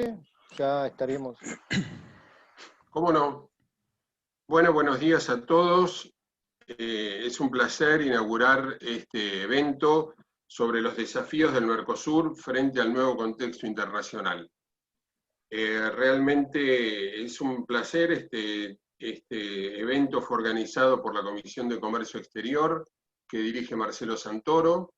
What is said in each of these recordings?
adelante, ya estaríamos. ¿Cómo no? Bueno, buenos días a todos. Es un placer inaugurar este evento sobre los desafíos del Mercosur frente al nuevo contexto internacional. Realmente es un placer. Este evento fue organizado por la Comisión de Comercio Exterior, que dirige Marcelo Santoro.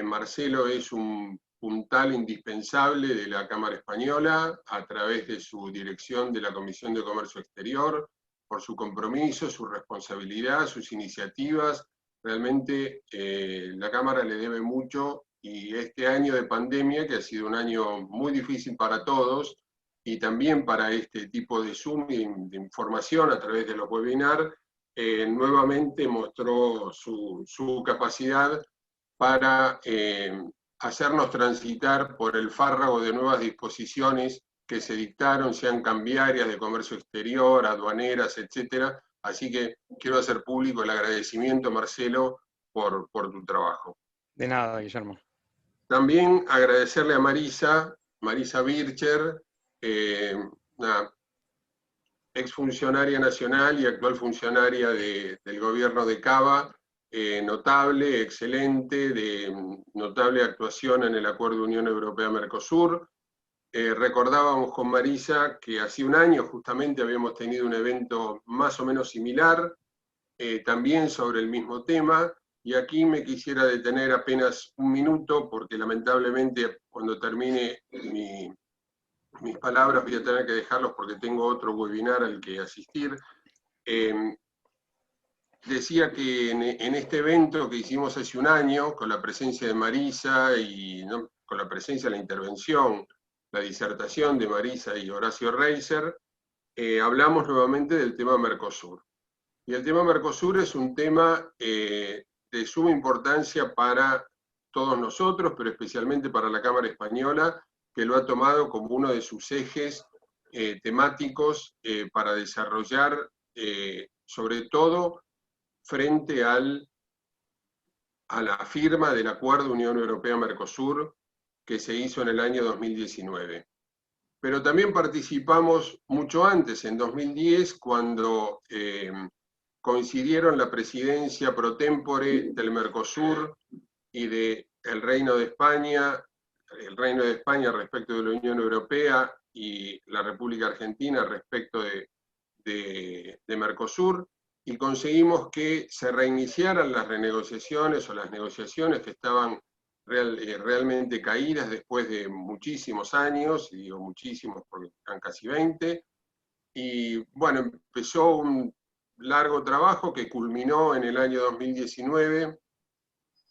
Marcelo es un puntal indispensable de la Cámara Española a través de su dirección de la Comisión de Comercio Exterior, por su compromiso, su responsabilidad, sus iniciativas. Realmente la Cámara le debe mucho, y este año de pandemia, que ha sido un año muy difícil para todos, y también para este tipo de Zoom y de información a través de los webinars, nuevamente mostró su capacidad para hacernos transitar por el fárrago de nuevas disposiciones que se dictaron, sean cambiarias, de comercio exterior, aduaneras, etcétera. Así que quiero hacer público el agradecimiento, Marcelo, por tu trabajo. De nada, Guillermo. También agradecerle a Marisa Bircher, una exfuncionaria nacional y actual funcionaria del gobierno de Cava, notable, excelente, de notable actuación en el Acuerdo Unión Europea-Mercosur. Recordábamos con Marisa que hace un año justamente habíamos tenido un evento más o menos similar, también sobre el mismo tema, y aquí me quisiera detener apenas un minuto, porque lamentablemente cuando termine mis palabras voy a tener que dejarlos porque tengo otro webinar al que asistir. Decía que en este evento que hicimos hace un año, con la presencia de Marisa y con la presencia de la intervención, la disertación de Marisa y Horacio Reiser, hablamos nuevamente del tema Mercosur. Y el tema Mercosur es un tema de suma importancia para todos nosotros, pero especialmente para la Cámara Española, que lo ha tomado como uno de sus ejes temáticos para desarrollar, sobre todo frente a la firma del Acuerdo Unión Europea-Mercosur que se hizo en el año 2019. Pero también participamos mucho antes, en 2010, cuando coincidieron la presidencia pro tempore del Mercosur y del Reino de España, el Reino de España respecto de la Unión Europea y la República Argentina respecto de Mercosur, y conseguimos que se reiniciaran las renegociaciones o las negociaciones que estaban realmente caídas después de muchísimos años, y digo muchísimos porque eran casi 20, y bueno, empezó un largo trabajo que culminó en el año 2019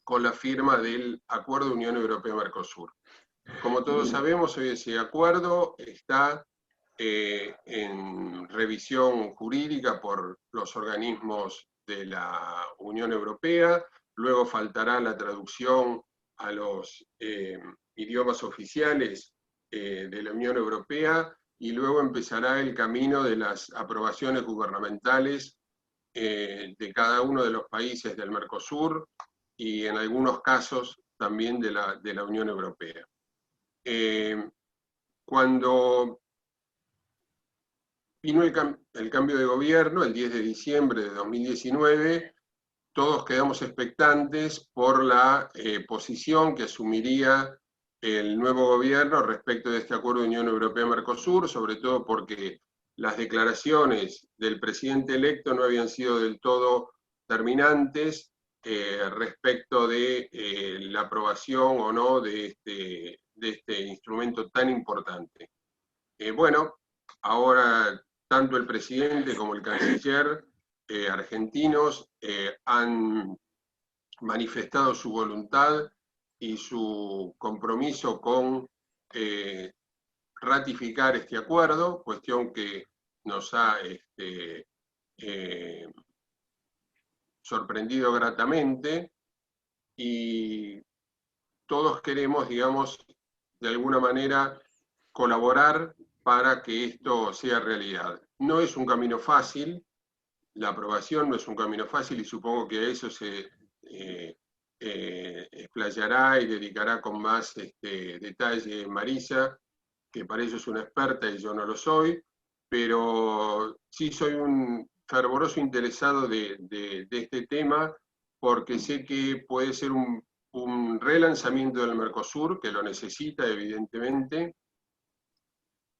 con la firma del Acuerdo Unión Europea-Mercosur. Como todos sabemos, hoy ese acuerdo está en revisión jurídica por los organismos de la Unión Europea, luego faltará la traducción a los idiomas oficiales de la Unión Europea, y luego empezará el camino de las aprobaciones gubernamentales de cada uno de los países del Mercosur y en algunos casos también de la Unión Europea. Cuando vino el cambio de gobierno, el 10 de diciembre de 2019, todos quedamos expectantes por la posición que asumiría el nuevo gobierno respecto de este acuerdo de Unión Europea-Mercosur, sobre todo porque las declaraciones del presidente electo no habían sido del todo terminantes respecto de la aprobación o no de este instrumento tan importante. Bueno, ahora tanto el presidente como el canciller argentinos han manifestado su voluntad y su compromiso con ratificar este acuerdo, cuestión que nos ha sorprendido gratamente, y todos queremos, digamos, de alguna manera colaborar para que esto sea realidad. No es un camino fácil, la aprobación no es un camino fácil, y supongo que a eso se explayará y dedicará con más detalle Marisa, que para ello es una experta y yo no lo soy, pero sí soy un fervoroso interesado de este tema, porque sé que puede ser un relanzamiento del Mercosur, que lo necesita evidentemente,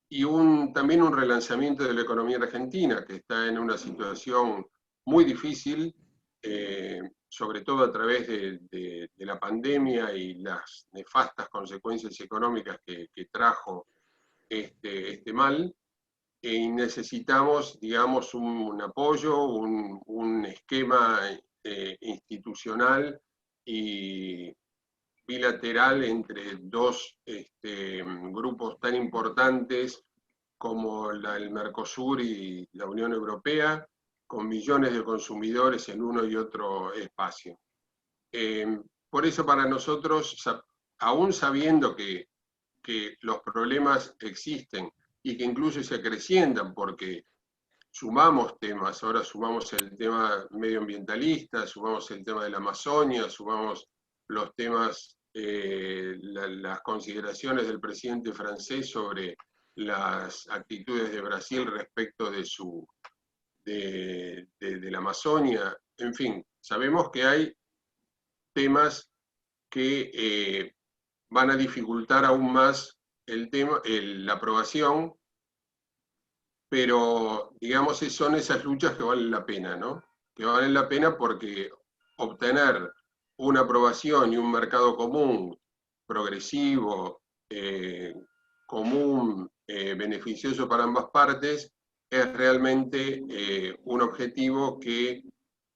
y también un relanzamiento de la economía argentina, que está en una situación muy difícil, sobre todo a través de la pandemia y las nefastas consecuencias económicas que trajo este mal, y necesitamos, digamos, un apoyo, un esquema institucional y bilateral entre dos grupos tan importantes como el Mercosur y la Unión Europea, con millones de consumidores en uno y otro espacio. Por eso para nosotros, aún sabiendo que los problemas existen y que incluso se acrecientan porque sumamos temas, ahora sumamos el tema medioambientalista, sumamos el tema de la Amazonia, sumamos los temas, las consideraciones del presidente francés sobre las actitudes de Brasil respecto de la Amazonia. En fin, sabemos que hay temas que van a dificultar aún más la aprobación, pero digamos son esas luchas que valen la pena, ¿no? Que valen la pena porque obtener una aprobación y un mercado común, progresivo, común, beneficioso para ambas partes, es realmente un objetivo que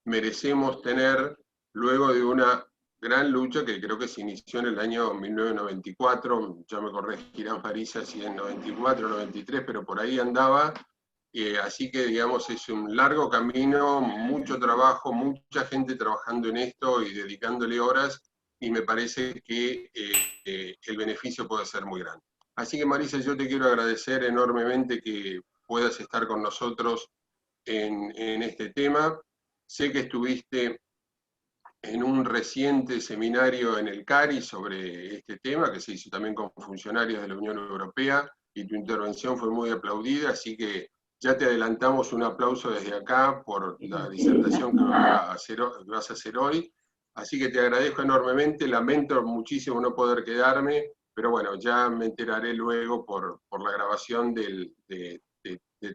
merecemos tener luego de una gran lucha que creo que se inició en el año 1994, ya me corregirán Marisa si en 94 o 93, pero por ahí andaba, así que digamos es un largo camino, mucho trabajo, mucha gente trabajando en esto y dedicándole horas, y me parece que el beneficio puede ser muy grande. Así que Marisa, yo te quiero agradecer enormemente que puedas estar con nosotros en este tema. Sé que estuviste en un reciente seminario en el CARI sobre este tema, que se hizo también con funcionarios de la Unión Europea, y tu intervención fue muy aplaudida, así que ya te adelantamos un aplauso desde acá por la disertación que vas a hacer hoy. Así que te agradezco enormemente, lamento muchísimo no poder quedarme, pero bueno, ya me enteraré luego por la grabación de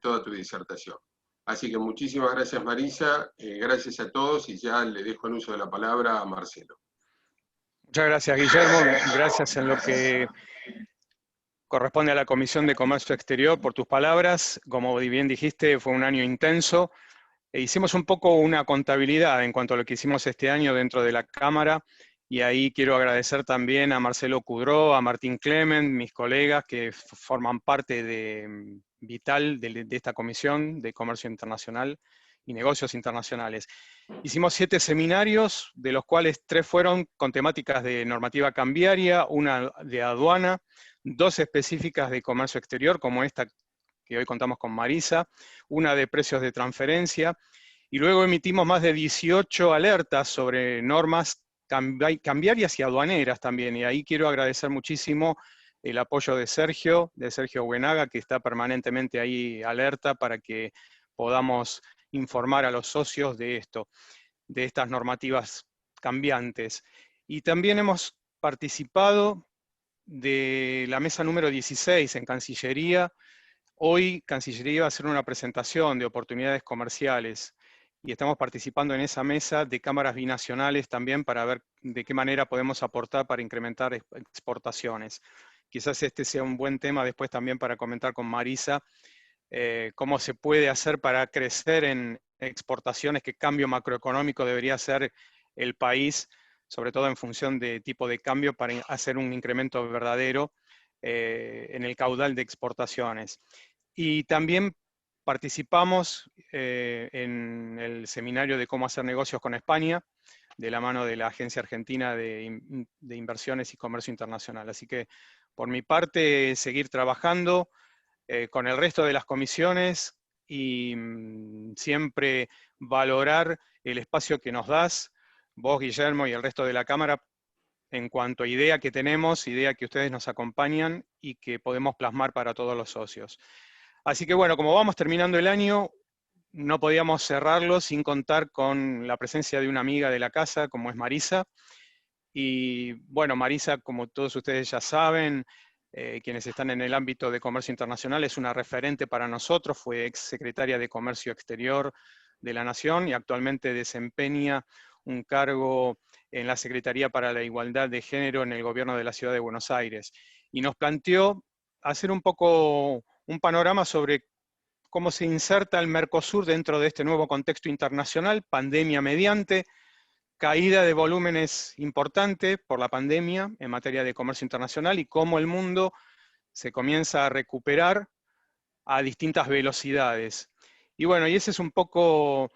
toda tu disertación. Así que muchísimas gracias Marisa, gracias a todos y ya le dejo el uso de la palabra a Marcelo. Muchas gracias Guillermo, gracias en lo que corresponde a la Comisión de Comercio Exterior por tus palabras. Como bien dijiste, fue un año intenso. Hicimos un poco una contabilidad en cuanto a lo que hicimos este año dentro de la Cámara, y ahí quiero agradecer también a Marcelo Cudró, a Martín Clement, mis colegas que forman parte vital de esta Comisión de Comercio Internacional y Negocios Internacionales. Hicimos 7 seminarios, de los cuales 3 fueron con temáticas de normativa cambiaria, una de aduana, 2 específicas de comercio exterior, como esta que hoy contamos con Marisa, una de precios de transferencia, y luego emitimos más de 18 alertas sobre normas cambiarias y aduaneras también, y ahí quiero agradecer muchísimo el apoyo de Sergio Buenaga, que está permanentemente ahí alerta para que podamos informar a los socios de esto, de estas normativas cambiantes. Y también hemos participado de la mesa número 16 en Cancillería. Hoy Cancillería va a hacer una presentación de oportunidades comerciales y estamos participando en esa mesa de cámaras binacionales también para ver de qué manera podemos aportar para incrementar exportaciones. Quizás este sea un buen tema después también para comentar con Marisa cómo se puede hacer para crecer en exportaciones, qué cambio macroeconómico debería hacer el país, sobre todo en función de tipo de cambio, para hacer un incremento verdadero en el caudal de exportaciones. Y también participamos en el seminario de cómo hacer negocios con España, de la mano de la Agencia Argentina de Inversiones y Comercio Internacional. Así que, por mi parte, seguir trabajando con el resto de las comisiones y siempre valorar el espacio que nos das, vos, Guillermo, y el resto de la Cámara, en cuanto a idea que tenemos, idea que ustedes nos acompañan y que podemos plasmar para todos los socios. Así que bueno, como vamos terminando el año, no podíamos cerrarlo sin contar con la presencia de una amiga de la casa, como es Marisa. Y bueno, Marisa, como todos ustedes ya saben, quienes están en el ámbito de comercio internacional, es una referente para nosotros, fue ex secretaria de Comercio Exterior de la Nación y actualmente desempeña un cargo en la Secretaría para la Igualdad de Género en el gobierno de la Ciudad de Buenos Aires. Y nos planteó hacer un poco un panorama sobre cómo se inserta el Mercosur dentro de este nuevo contexto internacional, pandemia mediante, caída de volúmenes importante por la pandemia en materia de comercio internacional y cómo el mundo se comienza a recuperar a distintas velocidades. Y bueno, y ese es un poco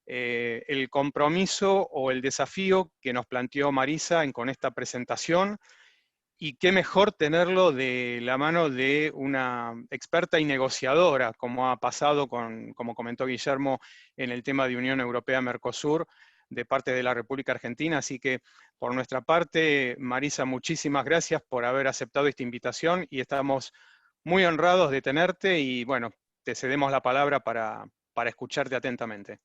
el compromiso o el desafío que nos planteó Marisa con esta presentación, y qué mejor tenerlo de la mano de una experta y negociadora, como ha pasado como comentó Guillermo, en el tema de Unión Europea-Mercosur, de parte de la República Argentina. Así que, por nuestra parte, Marisa, muchísimas gracias por haber aceptado esta invitación y estamos muy honrados de tenerte y, bueno, te cedemos la palabra para escucharte atentamente.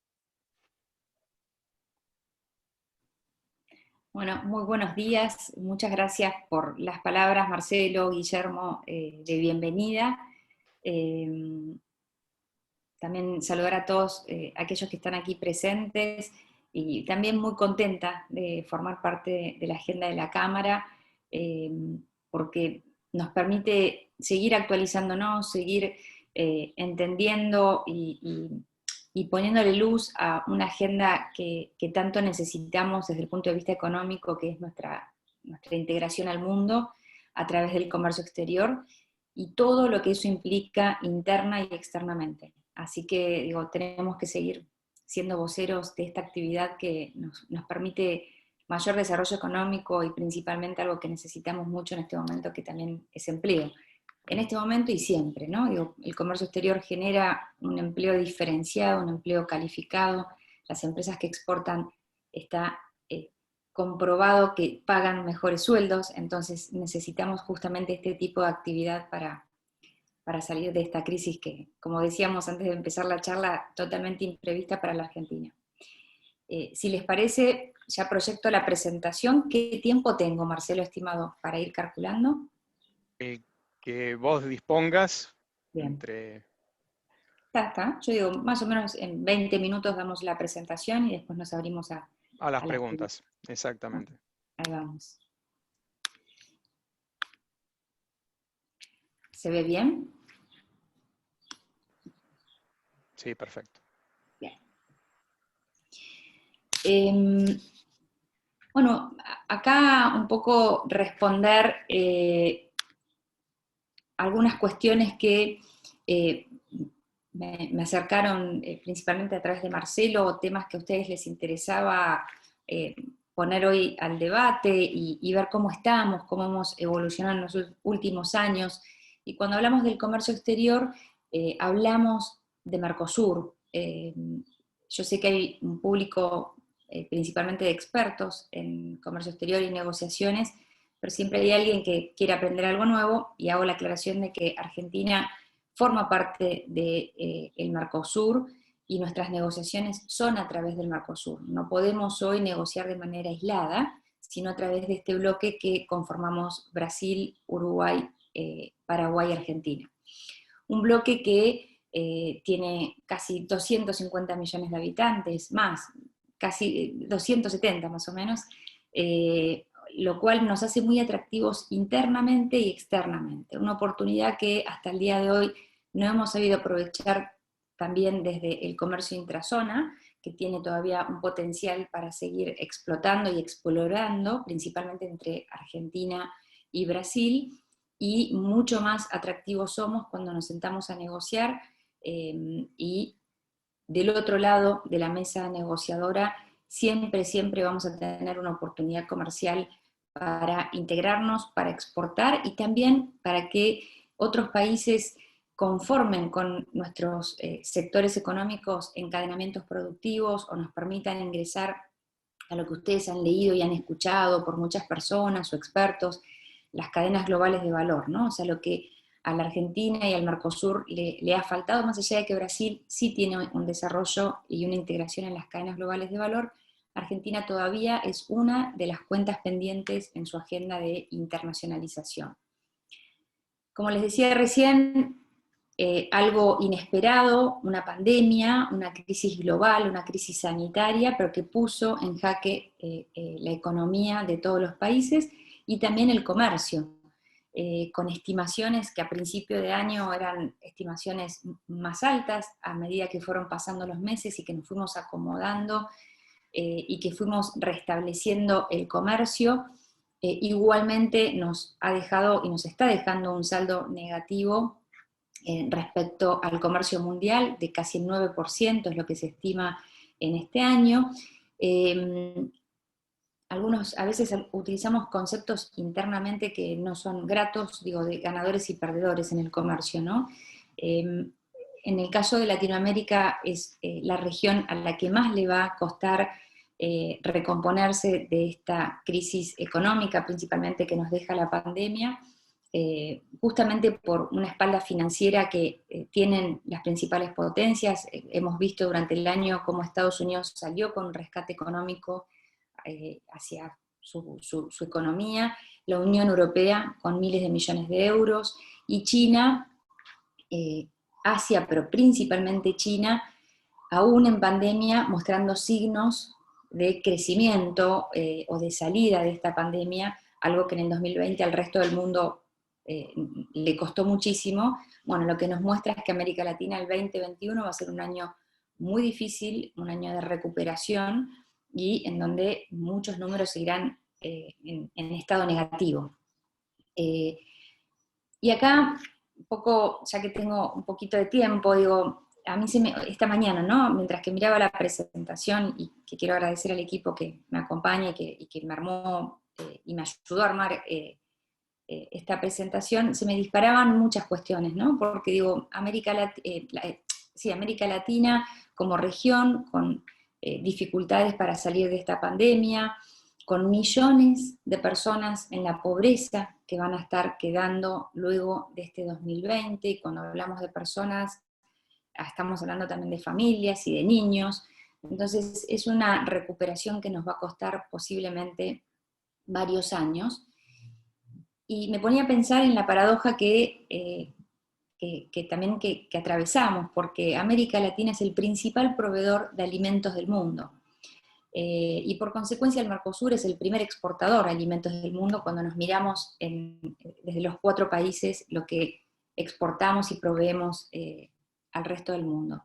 Bueno, muy buenos días. Muchas gracias por las palabras, Marcelo, Guillermo, de bienvenida. También saludar a todos aquellos que están aquí presentes y también muy contenta de formar parte de la agenda de la Cámara, porque nos permite seguir actualizándonos, seguir entendiendo y poniéndole luz a una agenda que tanto necesitamos desde el punto de vista económico, que es nuestra integración al mundo a través del comercio exterior y todo lo que eso implica interna y externamente. Así que digo, tenemos que seguir siendo voceros de esta actividad que nos permite mayor desarrollo económico y principalmente algo que necesitamos mucho en este momento, que también es empleo. En este momento y siempre, ¿no? Digo, el comercio exterior genera un empleo diferenciado, un empleo calificado. Las empresas que exportan está comprobado que pagan mejores sueldos, entonces necesitamos justamente este tipo de actividad para salir de esta crisis que, como decíamos antes de empezar la charla, totalmente imprevista para la Argentina. Si les parece, ya proyecto la presentación. ¿Qué tiempo tengo, Marcelo, estimado, para ir calculando? Que vos dispongas. Bien. Entre... Está. Yo digo, más o menos en 20 minutos damos la presentación y después nos abrimos a las preguntas. Exactamente. Ahí vamos. ¿Se ve bien? Sí, perfecto. Bien. Bueno, acá un poco responder algunas cuestiones que me acercaron principalmente a través de Marcelo, temas que a ustedes les interesaba poner hoy al debate y ver cómo estamos, cómo hemos evolucionado en los últimos años. Y cuando hablamos del comercio exterior, hablamos de Mercosur. Yo sé que hay un público principalmente de expertos en comercio exterior y negociaciones, pero siempre hay alguien que quiere aprender algo nuevo, y hago la aclaración de que Argentina forma parte del Mercosur y nuestras negociaciones son a través del Mercosur. No podemos hoy negociar de manera aislada, sino a través de este bloque que conformamos Brasil, Uruguay, Paraguay y Argentina. Un bloque que tiene casi 250 millones de habitantes, más, casi 270 más o menos, lo cual nos hace muy atractivos internamente y externamente. Una oportunidad que hasta el día de hoy no hemos sabido aprovechar también desde el comercio intrazona, que tiene todavía un potencial para seguir explotando y explorando, principalmente entre Argentina y Brasil, y mucho más atractivos somos cuando nos sentamos a negociar y del otro lado de la mesa negociadora siempre vamos a tener una oportunidad comercial para integrarnos, para exportar y también para que otros países conformen con nuestros sectores económicos encadenamientos productivos o nos permitan ingresar a lo que ustedes han leído y han escuchado por muchas personas o expertos, las cadenas globales de valor, ¿no? O sea, lo que a la Argentina y al Mercosur le ha faltado, más allá de que Brasil sí tiene un desarrollo y una integración en las cadenas globales de valor, Argentina todavía es una de las cuentas pendientes en su agenda de internacionalización. Como les decía recién, algo inesperado, una pandemia, una crisis global, una crisis sanitaria, pero que puso en jaque la economía de todos los países y también el comercio, con estimaciones que a principio de año eran estimaciones más altas, a medida que fueron pasando los meses y que nos fuimos acomodando y que fuimos restableciendo el comercio, igualmente nos ha dejado y nos está dejando un saldo negativo respecto al comercio mundial de casi el 9%, es lo que se estima en este año. A veces utilizamos conceptos internamente que no son gratos, digo, de ganadores y perdedores en el comercio, ¿no? En el caso de Latinoamérica es la región a la que más le va a costar recomponerse de esta crisis económica, principalmente que nos deja la pandemia, justamente por una espalda financiera que tienen las principales potencias. Hemos visto durante el año cómo Estados Unidos salió con un rescate económico hacia su economía, la Unión Europea con miles de millones de euros, y China, Asia, pero principalmente China, aún en pandemia, mostrando signos de crecimiento o de salida de esta pandemia, algo que en el 2020 al resto del mundo le costó muchísimo. Bueno, lo que nos muestra es que América Latina el 2021 va a ser un año muy difícil, un año de recuperación, y en donde muchos números seguirán en estado negativo. Y acá, un poco, ya que tengo un poquito de tiempo, digo, a mí esta mañana, ¿no? Mientras que miraba la presentación, y que quiero agradecer al equipo que me acompaña y que me armó y me ayudó a armar esta presentación, se me disparaban muchas cuestiones, ¿no? Porque digo, América Latina como región, con dificultades para salir de esta pandemia, con millones de personas en la pobreza que van a estar quedando luego de este 2020, y cuando hablamos de personas, estamos hablando también de familias y de niños. Entonces es una recuperación que nos va a costar posiblemente varios años. Y me ponía a pensar en la paradoja que también atravesamos, porque América Latina es el principal proveedor de alimentos del mundo. Y por consecuencia el Mercosur es el primer exportador de alimentos del mundo cuando nos miramos desde los 4 países lo que exportamos y proveemos al resto del mundo.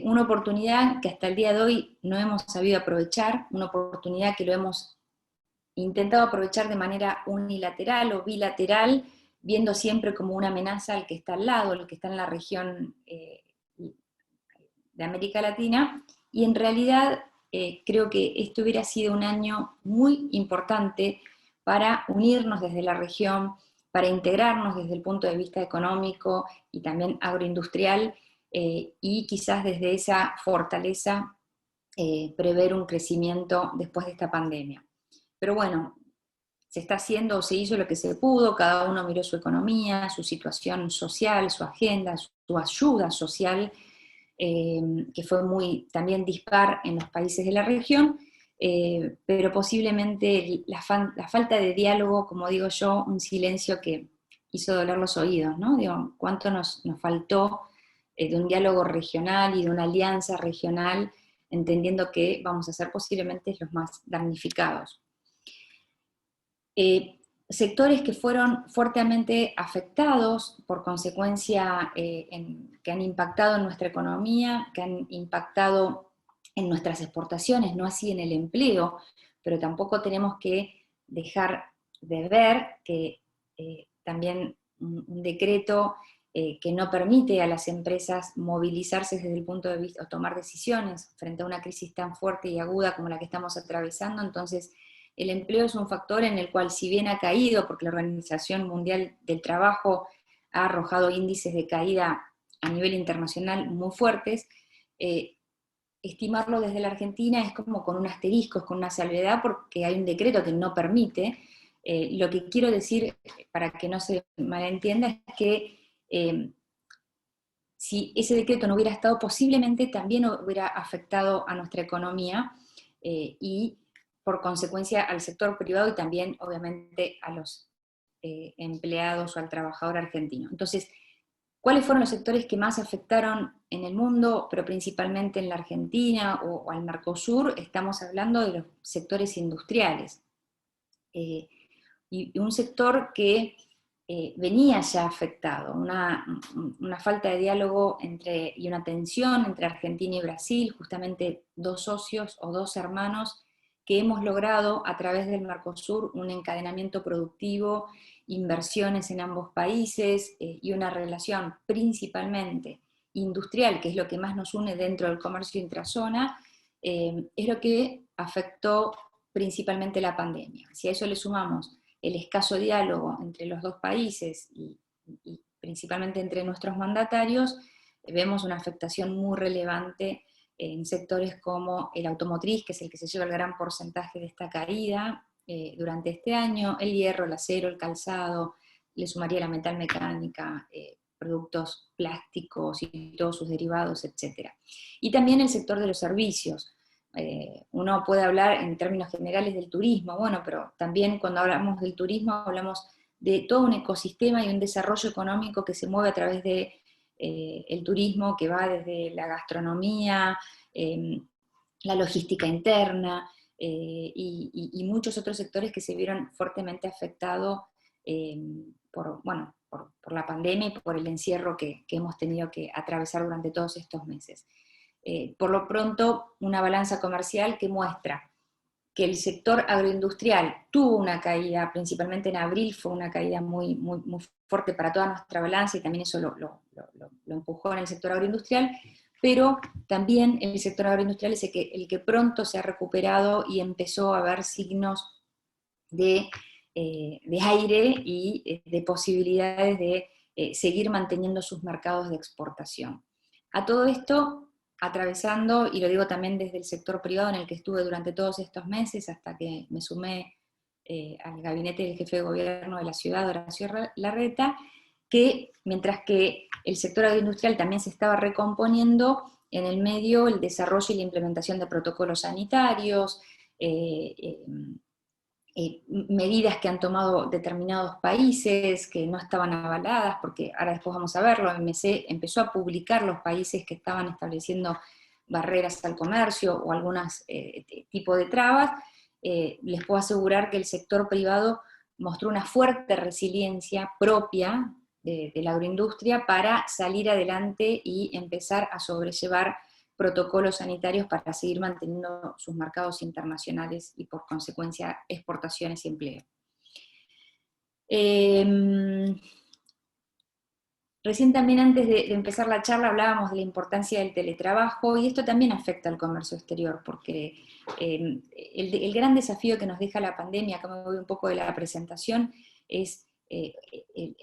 Una oportunidad que hasta el día de hoy no hemos sabido aprovechar, una oportunidad que lo hemos intentado aprovechar de manera unilateral o bilateral, viendo siempre como una amenaza al que está al lado, al que está en la región de América Latina, y en realidad creo que esto hubiera sido un año muy importante para unirnos desde la región, para integrarnos desde el punto de vista económico y también agroindustrial, y quizás desde esa fortaleza prever un crecimiento después de esta pandemia. Pero bueno, se está haciendo o se hizo lo que se pudo, cada uno miró su economía, su situación social, su agenda, su ayuda social, que fue muy también dispar en los países de la región, pero posiblemente la falta de diálogo, como digo yo, un silencio que hizo doler los oídos, ¿no? Digo, cuánto nos faltó de un diálogo regional y de una alianza regional, entendiendo que vamos a ser posiblemente los más damnificados. Sectores que fueron fuertemente afectados por consecuencia, que han impactado en nuestra economía, que han impactado en nuestras exportaciones, no así en el empleo, pero tampoco tenemos que dejar de ver que también un decreto que no permite a las empresas movilizarse desde el punto de vista, o tomar decisiones frente a una crisis tan fuerte y aguda como la que estamos atravesando. Entonces, el empleo es un factor en el cual, si bien ha caído, porque la Organización Mundial del Trabajo ha arrojado índices de caída a nivel internacional muy fuertes, estimarlo desde la Argentina es como con un asterisco, es con una salvedad, porque hay un decreto que no permite. Lo que quiero decir, para que no se malentienda, es que si ese decreto no hubiera estado, posiblemente también hubiera afectado a nuestra economía y por consecuencia al sector privado y también obviamente a los empleados o al trabajador argentino. Entonces, ¿cuáles fueron los sectores que más afectaron en el mundo, pero principalmente en la Argentina o al Mercosur? Estamos hablando de los sectores industriales. Y un sector que venía ya afectado, una falta de diálogo y una tensión entre Argentina y Brasil, justamente dos socios o dos hermanos que hemos logrado a través del Mercosur un encadenamiento productivo, inversiones en ambos países y una relación principalmente industrial, que es lo que más nos une dentro del comercio intrazona, es lo que afectó principalmente la pandemia. Si a eso le sumamos el escaso diálogo entre los dos países y principalmente entre nuestros mandatarios, vemos una afectación muy relevante en sectores como el automotriz, que es el que se lleva el gran porcentaje de esta caída durante este año, el hierro, el acero, el calzado, le sumaría la metalmecánica, productos plásticos y todos sus derivados, etc. Y también el sector de los servicios. Uno puede hablar en términos generales del turismo, bueno, pero también cuando hablamos del turismo hablamos de todo un ecosistema y un desarrollo económico que se mueve a través de el turismo, que va desde la gastronomía, la logística interna y muchos otros sectores que se vieron fuertemente afectados por la pandemia y por el encierro que hemos tenido que atravesar durante todos estos meses. Por lo pronto, una balanza comercial que muestra que el sector agroindustrial tuvo una caída, principalmente en abril, fue una caída muy, muy, muy fuerte para toda nuestra balanza, y también eso lo empujó en el sector agroindustrial, pero también el sector agroindustrial es el que pronto se ha recuperado y empezó a ver signos de aire y de posibilidades de seguir manteniendo sus mercados de exportación. A todo esto, atravesando, y lo digo también desde el sector privado en el que estuve durante todos estos meses, hasta que me sumé al gabinete del jefe de gobierno de la ciudad, Horacio Larreta, que mientras que el sector agroindustrial también se estaba recomponiendo, en el medio el desarrollo y la implementación de protocolos sanitarios, medidas que han tomado determinados países que no estaban avaladas, porque ahora después vamos a verlo, OMC empezó a publicar los países que estaban estableciendo barreras al comercio o algunos tipos de trabas. Les puedo asegurar que el sector privado mostró una fuerte resiliencia propia de la agroindustria para salir adelante y empezar a sobrellevar protocolos sanitarios para seguir manteniendo sus mercados internacionales y por consecuencia exportaciones y empleo. Recién también antes de empezar la charla hablábamos de la importancia del teletrabajo, y esto también afecta al comercio exterior, porque el gran desafío que nos deja la pandemia, acá me voy un poco de la presentación, es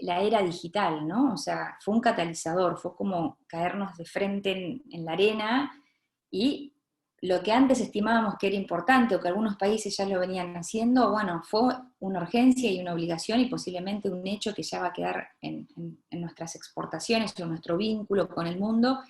la era digital, ¿no? O sea, fue un catalizador, fue como caernos de frente en la arena, y lo que antes estimábamos que era importante, o que algunos países ya lo venían haciendo, bueno, fue una urgencia y una obligación, y posiblemente un hecho que ya va a quedar en nuestras exportaciones, o en nuestro vínculo con el mundo,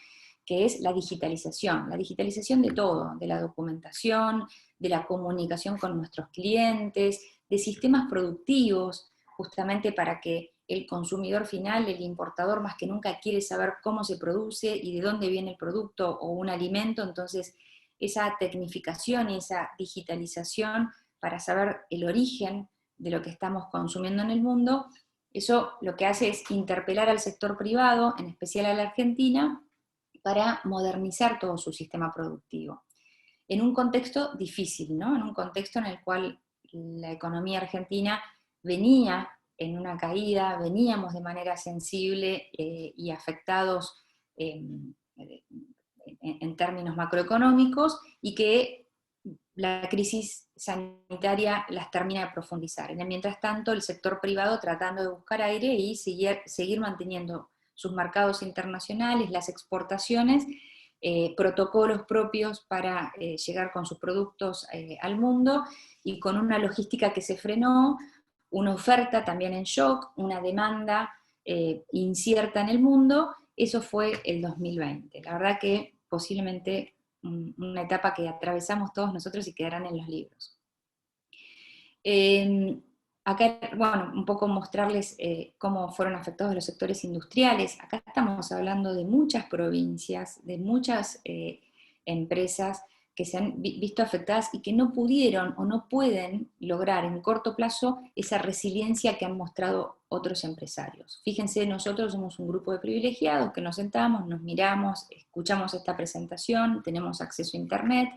que es la digitalización de todo, de la documentación, de la comunicación con nuestros clientes, de sistemas productivos, justamente para que el consumidor final, el importador, más que nunca quiere saber cómo se produce y de dónde viene el producto o un alimento. Entonces esa tecnificación y esa digitalización para saber el origen de lo que estamos consumiendo en el mundo, eso lo que hace es interpelar al sector privado, en especial a la Argentina, para modernizar todo su sistema productivo. En un contexto difícil, ¿no? En un contexto en el cual la economía argentina venía en una caída, veníamos de manera sensible y afectados en términos macroeconómicos, y que la crisis sanitaria las termina de profundizar. Mientras tanto, el sector privado tratando de buscar aire y seguir manteniendo sus mercados internacionales, las exportaciones, protocolos propios para llegar con sus productos al mundo, y con una logística que se frenó, una oferta también en shock, una demanda incierta en el mundo. Eso fue el 2020. La verdad que posiblemente una etapa que atravesamos todos nosotros y quedarán en los libros. Acá, bueno, un poco mostrarles cómo fueron afectados los sectores industriales. Acá estamos hablando de muchas provincias, de muchas empresas que se han visto afectadas y que no pudieron o no pueden lograr en corto plazo esa resiliencia que han mostrado otros empresarios. Fíjense, nosotros somos un grupo de privilegiados que nos sentamos, nos miramos, escuchamos esta presentación, tenemos acceso a internet,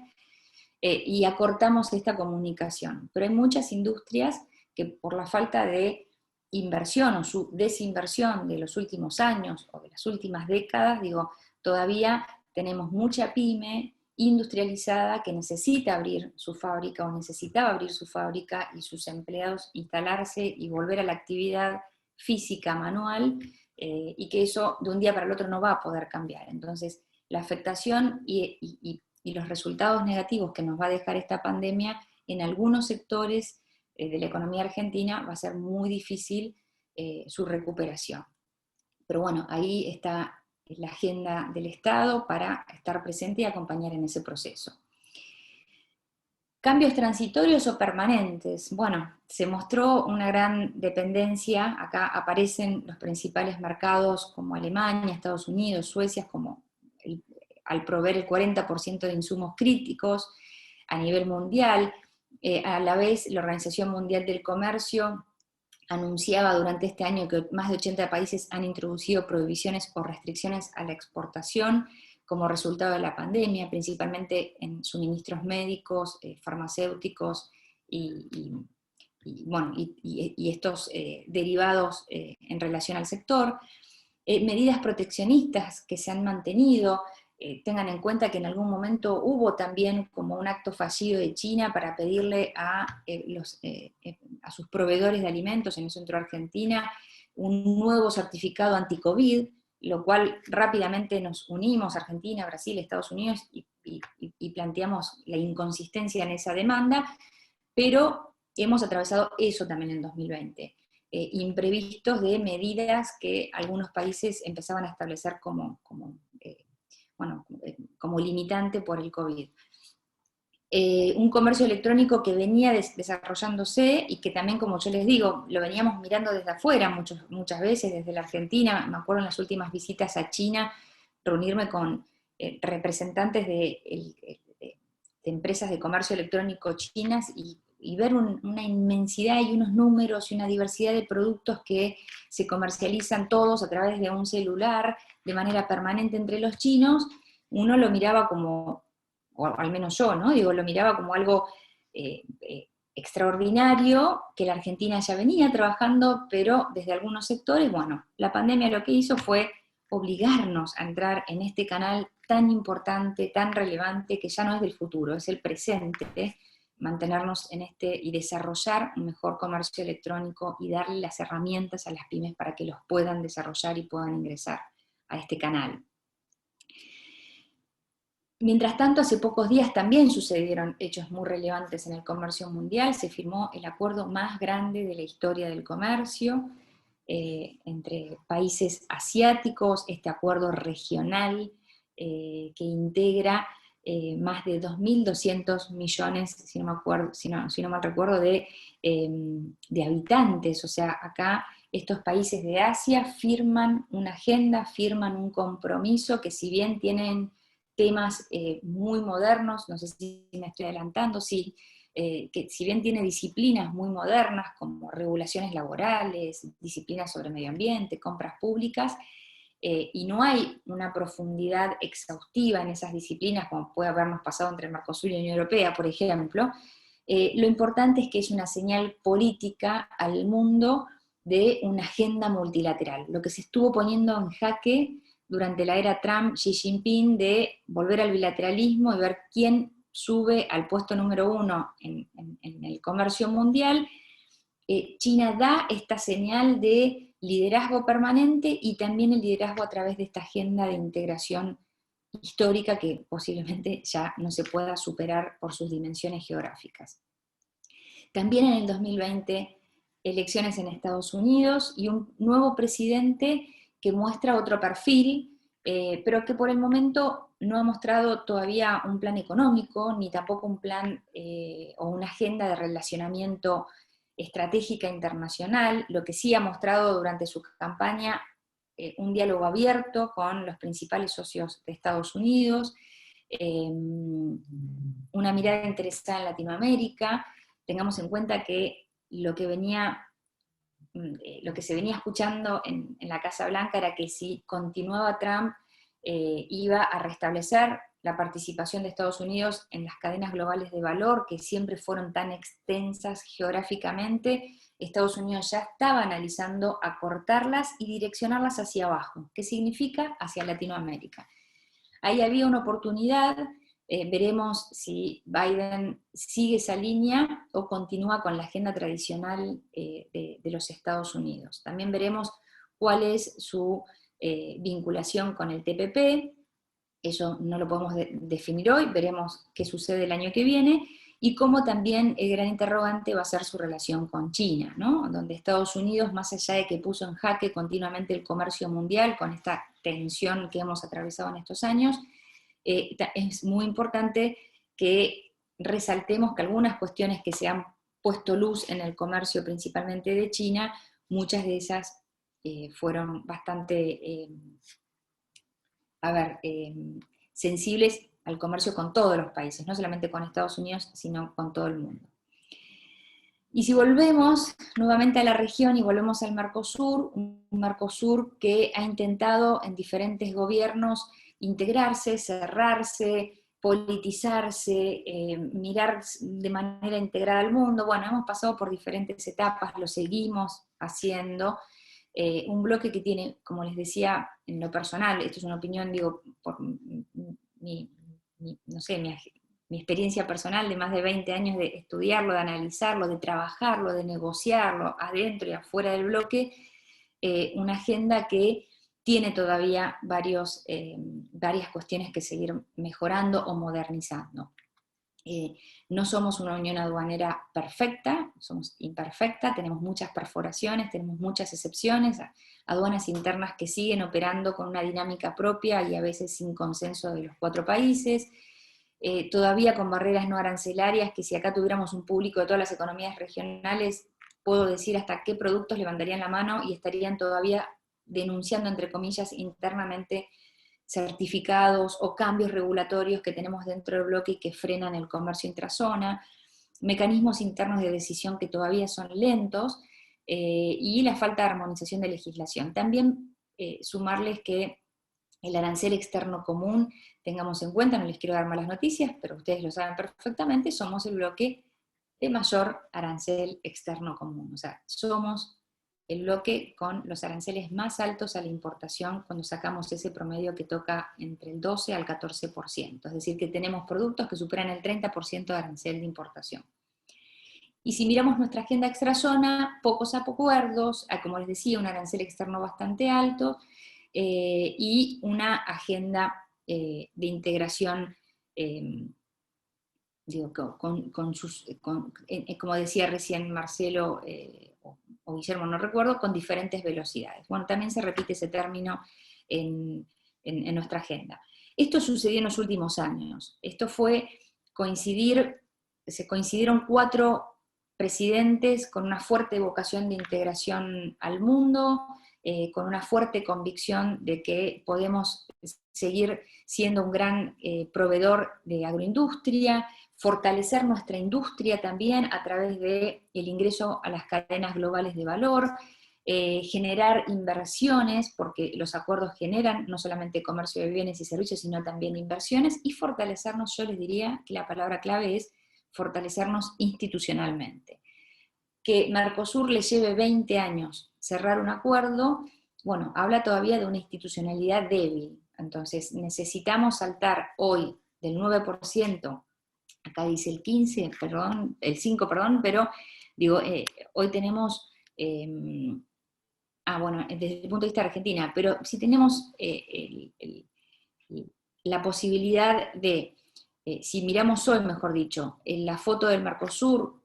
y acortamos esta comunicación. Pero hay muchas industrias que por la falta de inversión o su desinversión de los últimos años o de las últimas décadas, digo, todavía tenemos mucha pyme industrializada que necesita abrir su fábrica o necesitaba abrir su fábrica y sus empleados instalarse y volver a la actividad física manual, y que eso de un día para el otro no va a poder cambiar. Entonces, la afectación y los resultados negativos que nos va a dejar esta pandemia en algunos sectores de la economía argentina va a ser muy difícil su recuperación. Pero bueno, ahí está la agenda del Estado para estar presente y acompañar en ese proceso. ¿Cambios transitorios o permanentes? Bueno, se mostró una gran dependencia. Acá aparecen los principales mercados como Alemania, Estados Unidos, Suecia, como al proveer el 40% de insumos críticos a nivel mundial. A la vez, la Organización Mundial del Comercio anunciaba durante este año que más de 80 países han introducido prohibiciones o restricciones a la exportación como resultado de la pandemia, principalmente en suministros médicos, farmacéuticos y estos derivados en relación al sector. Medidas proteccionistas que se han mantenido. Tengan en cuenta que en algún momento hubo también como un acto fallido de China para pedirle a sus proveedores de alimentos, en eso entró Argentina, un nuevo certificado anti-COVID, lo cual rápidamente nos unimos, Argentina, Brasil, Estados Unidos, y planteamos la inconsistencia en esa demanda, pero hemos atravesado eso también en 2020. Imprevistos de medidas que algunos países empezaban a establecer como limitante por el COVID. Un comercio electrónico que venía desarrollándose y que también, como yo les digo, lo veníamos mirando desde afuera muchas veces, desde la Argentina. Me acuerdo en las últimas visitas a China, reunirme con representantes de empresas de comercio electrónico chinas y ver una inmensidad y unos números y una diversidad de productos que se comercializan todos a través de un celular de manera permanente entre los chinos. Uno lo miraba como, o al menos yo, ¿no? Digo, lo miraba como algo extraordinario, que la Argentina ya venía trabajando, pero desde algunos sectores, bueno, la pandemia lo que hizo fue obligarnos a entrar en este canal tan importante, tan relevante, que ya no es del futuro, es el presente, mantenernos en este y desarrollar un mejor comercio electrónico y darle las herramientas a las pymes para que los puedan desarrollar y puedan ingresar a este canal. Mientras tanto, hace pocos días también sucedieron hechos muy relevantes en el comercio mundial. Se firmó el acuerdo más grande de la historia del comercio entre países asiáticos, este acuerdo regional que integra más de 2.200 millones, si no mal recuerdo, de habitantes. O sea, acá estos países de Asia firman una agenda, firman un compromiso que, si bien tienen temas muy modernos, no sé si me estoy adelantando, sí, que si bien tiene disciplinas muy modernas como regulaciones laborales, disciplinas sobre medio ambiente, compras públicas, y no hay una profundidad exhaustiva en esas disciplinas como puede habernos pasado entre el Mercosur y la Unión Europea, por ejemplo, lo importante es que es una señal política al mundo de una agenda multilateral. Lo que se estuvo poniendo en jaque durante la era Trump-Xi Jinping de volver al bilateralismo y ver quién sube al puesto número 1 en el comercio mundial. China da esta señal de liderazgo permanente y también el liderazgo a través de esta agenda de integración histórica que posiblemente ya no se pueda superar por sus dimensiones geográficas. También en el 2020, elecciones en Estados Unidos y un nuevo presidente que muestra otro perfil, pero que por el momento no ha mostrado todavía un plan económico, ni tampoco un plan o una agenda de relacionamiento estratégica internacional. Lo que sí ha mostrado durante su campaña un diálogo abierto con los principales socios de Estados Unidos, una mirada interesada en Latinoamérica. Tengamos en cuenta que lo que se venía escuchando en la Casa Blanca era que si continuaba Trump, iba a restablecer la participación de Estados Unidos en las cadenas globales de valor, que siempre fueron tan extensas geográficamente. Estados Unidos ya estaba analizando acortarlas y direccionarlas hacia abajo. ¿Qué significa? Hacia Latinoamérica. Ahí había una oportunidad. Veremos si Biden sigue esa línea o continúa con la agenda tradicional de los Estados Unidos. También veremos cuál es su vinculación con el TPP. Eso no lo podemos definir hoy, veremos qué sucede el año que viene, y cómo también el gran interrogante va a ser su relación con China, ¿no? Donde Estados Unidos, más allá de que puso en jaque continuamente el comercio mundial con esta tensión que hemos atravesado en estos años, es muy importante que resaltemos que algunas cuestiones que se han puesto luz en el comercio principalmente de China, muchas de esas fueron bastante, sensibles al comercio con todos los países, no solamente con Estados Unidos, sino con todo el mundo. Y si volvemos nuevamente a la región y volvemos al Mercosur, un Mercosur que ha intentado en diferentes gobiernos integrarse, cerrarse, politizarse, mirar de manera integrada al mundo. Bueno, hemos pasado por diferentes etapas, lo seguimos haciendo. Un bloque que tiene, como les decía, en lo personal, esto es una opinión, digo, por mi experiencia personal de más de 20 años de estudiarlo, de analizarlo, de trabajarlo, de negociarlo adentro y afuera del bloque, una agenda que tiene todavía varias cuestiones que seguir mejorando o modernizando. No somos una unión aduanera perfecta, somos imperfecta, tenemos muchas perforaciones, tenemos muchas excepciones, aduanas internas que siguen operando con una dinámica propia y a veces sin consenso de los 4 países, todavía con barreras no arancelarias que si acá tuviéramos un público de todas las economías regionales, puedo decir hasta qué productos levantarían la mano y estarían todavía denunciando, entre comillas, internamente certificados o cambios regulatorios que tenemos dentro del bloque y que frenan el comercio intrazona, mecanismos internos de decisión que todavía son lentos, y la falta de armonización de legislación. También sumarles que el arancel externo común, tengamos en cuenta, no les quiero dar malas noticias, pero ustedes lo saben perfectamente, somos el bloque de mayor arancel externo común, o sea, somos el bloque con los aranceles más altos a la importación cuando sacamos ese promedio que toca entre el 12 al 14%, es decir, que tenemos productos que superan el 30% de arancel de importación. Y si miramos nuestra agenda extrazona, pocos acuerdos, como les decía, un arancel externo bastante alto, y una agenda de integración, como decía recién Marcelo o Guillermo, no recuerdo, con diferentes velocidades. Bueno, también se repite ese término en nuestra agenda. Esto sucedió en los últimos años. Esto fue se coincidieron 4 presidentes con una fuerte vocación de integración al mundo, con una fuerte convicción de que podemos seguir siendo un gran proveedor de agroindustria, fortalecer nuestra industria también a través del ingreso a las cadenas globales de valor, generar inversiones, porque los acuerdos generan no solamente comercio de bienes y servicios, sino también inversiones, y fortalecernos, yo les diría que la palabra clave es fortalecernos institucionalmente. Que Mercosur le lleve 20 años cerrar un acuerdo, bueno, habla todavía de una institucionalidad débil. Entonces necesitamos saltar hoy del 9%, acá dice el 15, perdón, el 5, perdón, pero digo, hoy tenemos, bueno, desde el punto de vista de Argentina, pero si tenemos la posibilidad de, si miramos hoy, mejor dicho, en la foto del Mercosur,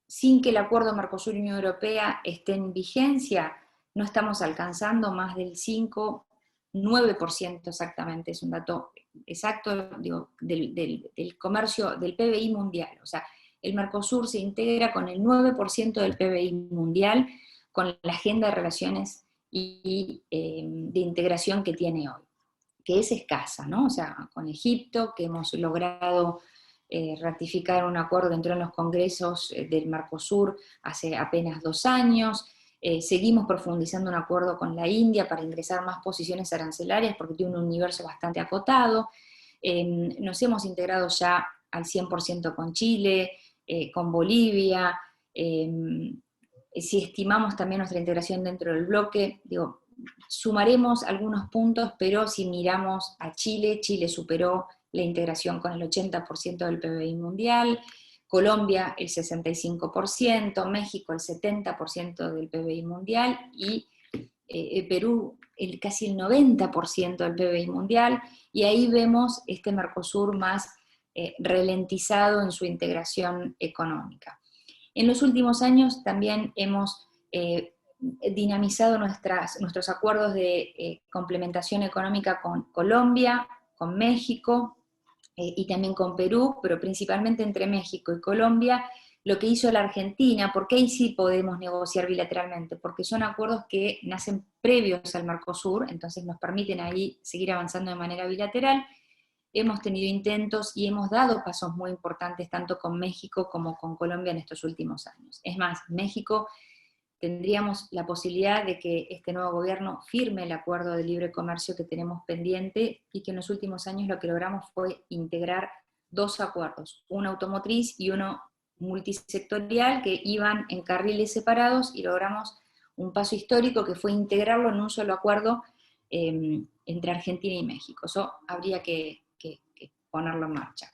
sin que el acuerdo Mercosur-Unión Europea esté en vigencia, no estamos alcanzando más del 5,9% exactamente, es un dato exacto, digo, del comercio, del PBI mundial. O sea, el Mercosur se integra con el 9% del PBI mundial, con la agenda de relaciones y de integración que tiene hoy, que es escasa, ¿no? O sea, con Egipto, que hemos logrado ratificar un acuerdo, entró en los congresos del Mercosur hace apenas 2 años, seguimos profundizando un acuerdo con la India para ingresar más posiciones arancelarias porque tiene un universo bastante acotado, nos hemos integrado ya al 100% con Chile, con Bolivia, si estimamos también nuestra integración dentro del bloque, digo, sumaremos algunos puntos, pero si miramos a Chile, Chile superó la integración con el 80% del PBI mundial, Colombia el 65%, México el 70% del PBI mundial y Perú casi el 90% del PBI mundial, y ahí vemos este Mercosur más ralentizado en su integración económica. En los últimos años también hemos dinamizado nuestros acuerdos de complementación económica con Colombia, con México y también con Perú, pero principalmente entre México y Colombia, lo que hizo la Argentina, porque ahí sí podemos negociar bilateralmente, porque son acuerdos que nacen previos al Mercosur, entonces nos permiten ahí seguir avanzando de manera bilateral. Hemos tenido intentos y hemos dado pasos muy importantes tanto con México como con Colombia en estos últimos años. Es más, México tendríamos la posibilidad de que este nuevo gobierno firme el acuerdo de libre comercio que tenemos pendiente y que en los últimos años lo que logramos fue integrar 2 acuerdos, uno automotriz y uno multisectorial que iban en carriles separados, y logramos un paso histórico que fue integrarlo en un solo acuerdo entre Argentina y México. Eso habría que ponerlo en marcha.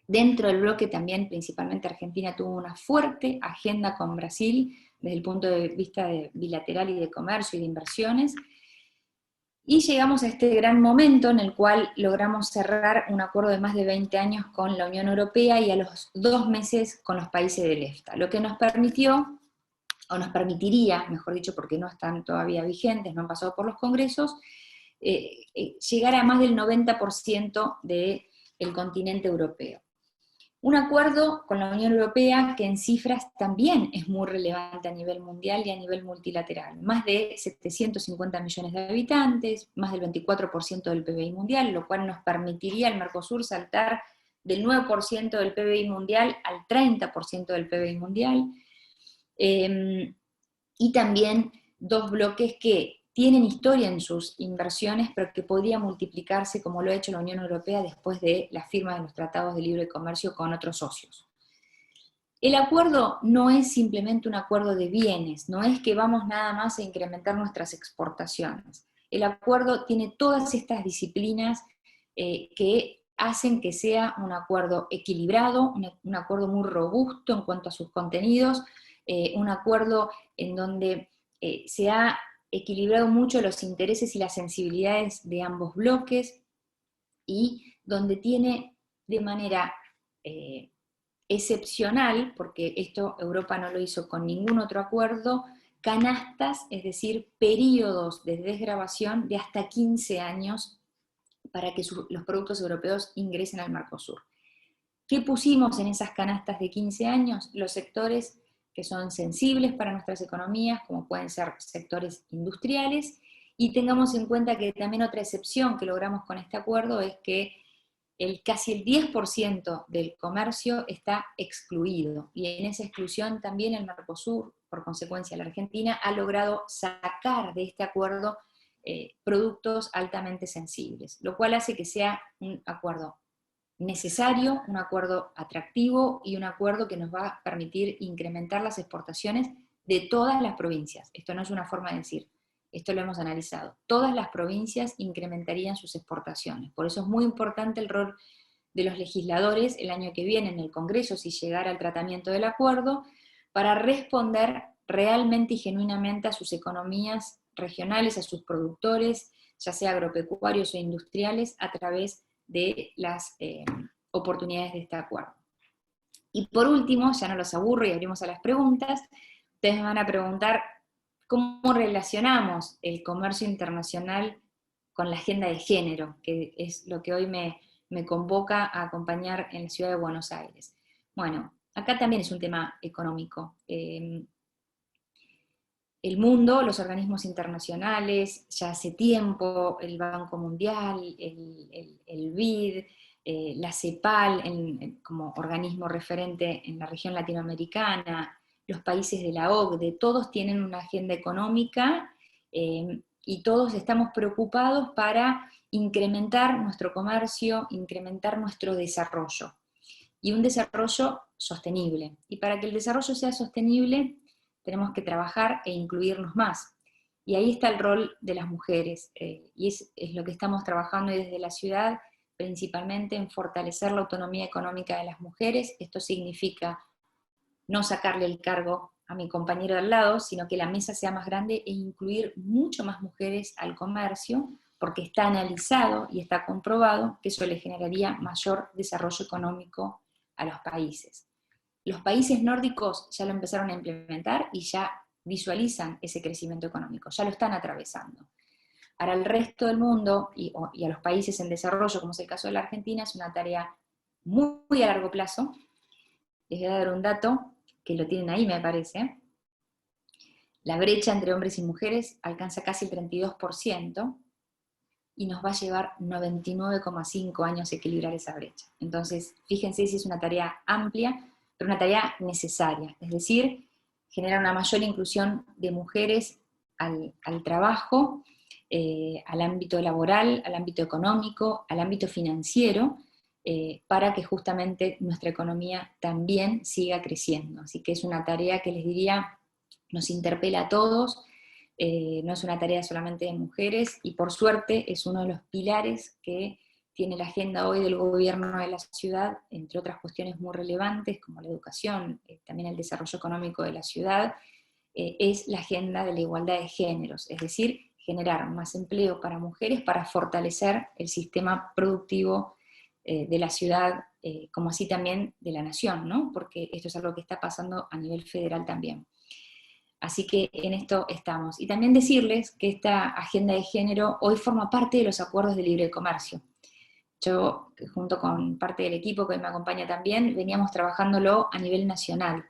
Dentro del bloque también, principalmente Argentina tuvo una fuerte agenda con Brasil desde el punto de vista bilateral y de comercio y de inversiones, y llegamos a este gran momento en el cual logramos cerrar un acuerdo de más de 20 años con la Unión Europea y a los 2 meses con los países del EFTA, lo que nos permitió, o nos permitiría, mejor dicho, porque no están todavía vigentes, no han pasado por los congresos, llegar a más del 90% del continente europeo. Un acuerdo con la Unión Europea que en cifras también es muy relevante a nivel mundial y a nivel multilateral. Más de 750 millones de habitantes, más del 24% del PBI mundial, lo cual nos permitiría al Mercosur saltar del 9% del PBI mundial al 30% del PBI mundial. Y también 2 bloques que tienen historia en sus inversiones, pero que podría multiplicarse como lo ha hecho la Unión Europea después de la firma de los tratados de libre comercio con otros socios. El acuerdo no es simplemente un acuerdo de bienes, no es que vamos nada más a incrementar nuestras exportaciones. El acuerdo tiene todas estas disciplinas que hacen que sea un acuerdo equilibrado, un acuerdo muy robusto en cuanto a sus contenidos, un acuerdo en donde se ha equilibrado mucho los intereses y las sensibilidades de ambos bloques, y donde tiene de manera excepcional, porque esto Europa no lo hizo con ningún otro acuerdo, canastas, es decir, periodos de desgravación de hasta 15 años para que los productos europeos ingresen al Mercosur. ¿Qué pusimos en esas canastas de 15 años? Los sectores que son sensibles para nuestras economías, como pueden ser sectores industriales, y tengamos en cuenta que también otra excepción que logramos con este acuerdo es que casi el 10% del comercio está excluido, y en esa exclusión también el Mercosur, por consecuencia la Argentina, ha logrado sacar de este acuerdo productos altamente sensibles, lo cual hace que sea un acuerdo necesario, un acuerdo atractivo y un acuerdo que nos va a permitir incrementar las exportaciones de todas las provincias. Esto no es una forma de decir, esto lo hemos analizado. Todas las provincias incrementarían sus exportaciones. Por eso es muy importante el rol de los legisladores el año que viene en el Congreso, si llegara al tratamiento del acuerdo, para responder realmente y genuinamente a sus economías regionales, a sus productores, ya sea agropecuarios o industriales, a través de las oportunidades de este acuerdo. Y por último, ya no los aburro y abrimos a las preguntas, ustedes me van a preguntar cómo relacionamos el comercio internacional con la agenda de género, que es lo que hoy me convoca a acompañar en la ciudad de Buenos Aires. Bueno, acá también es un tema económico. El mundo, los organismos internacionales, ya hace tiempo, el Banco Mundial, el BID, la CEPAL como organismo referente en la región latinoamericana, los países de la OCDE, todos tienen una agenda económica y todos estamos preocupados para incrementar nuestro comercio, incrementar nuestro desarrollo, y un desarrollo sostenible. Y para que el desarrollo sea sostenible, tenemos que trabajar e incluirnos más. Y ahí está el rol de las mujeres, y es lo que estamos trabajando desde la ciudad, principalmente en fortalecer la autonomía económica de las mujeres. Esto significa no sacarle el cargo a mi compañero de al lado, sino que la mesa sea más grande e incluir mucho más mujeres al comercio, porque está analizado y está comprobado que eso le generaría mayor desarrollo económico a los países. Los países nórdicos ya lo empezaron a implementar y ya visualizan ese crecimiento económico, ya lo están atravesando. Ahora el resto del mundo y a los países en desarrollo, como es el caso de la Argentina, es una tarea muy a largo plazo. Les voy a dar un dato, que lo tienen ahí me parece. La brecha entre hombres y mujeres alcanza casi el 32%, y nos va a llevar 99,5 años equilibrar esa brecha. Entonces, fíjense si es una tarea amplia, pero una tarea necesaria, es decir, generar una mayor inclusión de mujeres al trabajo, al ámbito laboral, al ámbito económico, al ámbito financiero, para que justamente nuestra economía también siga creciendo. Así que es una tarea que les diría, nos interpela a todos, no es una tarea solamente de mujeres, y por suerte es uno de los pilares que tiene la agenda hoy del gobierno de la ciudad, entre otras cuestiones muy relevantes como la educación, también el desarrollo económico de la ciudad, es la agenda de la igualdad de géneros, es decir, generar más empleo para mujeres para fortalecer el sistema productivo de la ciudad, como así también de la nación, ¿no? Porque esto es algo que está pasando a nivel federal también. Así que en esto estamos. Y también decirles que esta agenda de género hoy forma parte de los acuerdos de libre comercio. Yo, junto con parte del equipo que me acompaña también, veníamos trabajándolo a nivel nacional,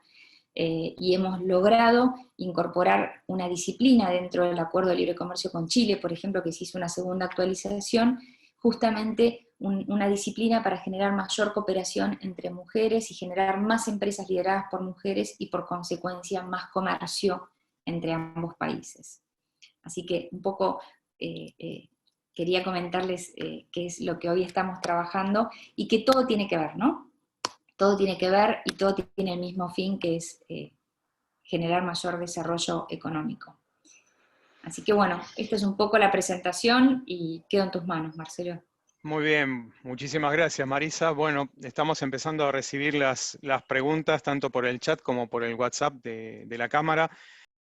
y hemos logrado incorporar una disciplina dentro del acuerdo de libre comercio con Chile, por ejemplo, que se hizo una segunda actualización, justamente una disciplina para generar mayor cooperación entre mujeres y generar más empresas lideradas por mujeres y por consecuencia más comercio entre ambos países. Así que un poco quería comentarles qué es lo que hoy estamos trabajando y que todo tiene que ver, ¿no? Todo tiene que ver y todo tiene el mismo fin, que es generar mayor desarrollo económico. Así que bueno, esta es un poco la presentación y quedo en tus manos, Marcelo. Muy bien, muchísimas gracias, Marisa. Bueno, estamos empezando a recibir las preguntas tanto por el chat como por el WhatsApp de la cámara.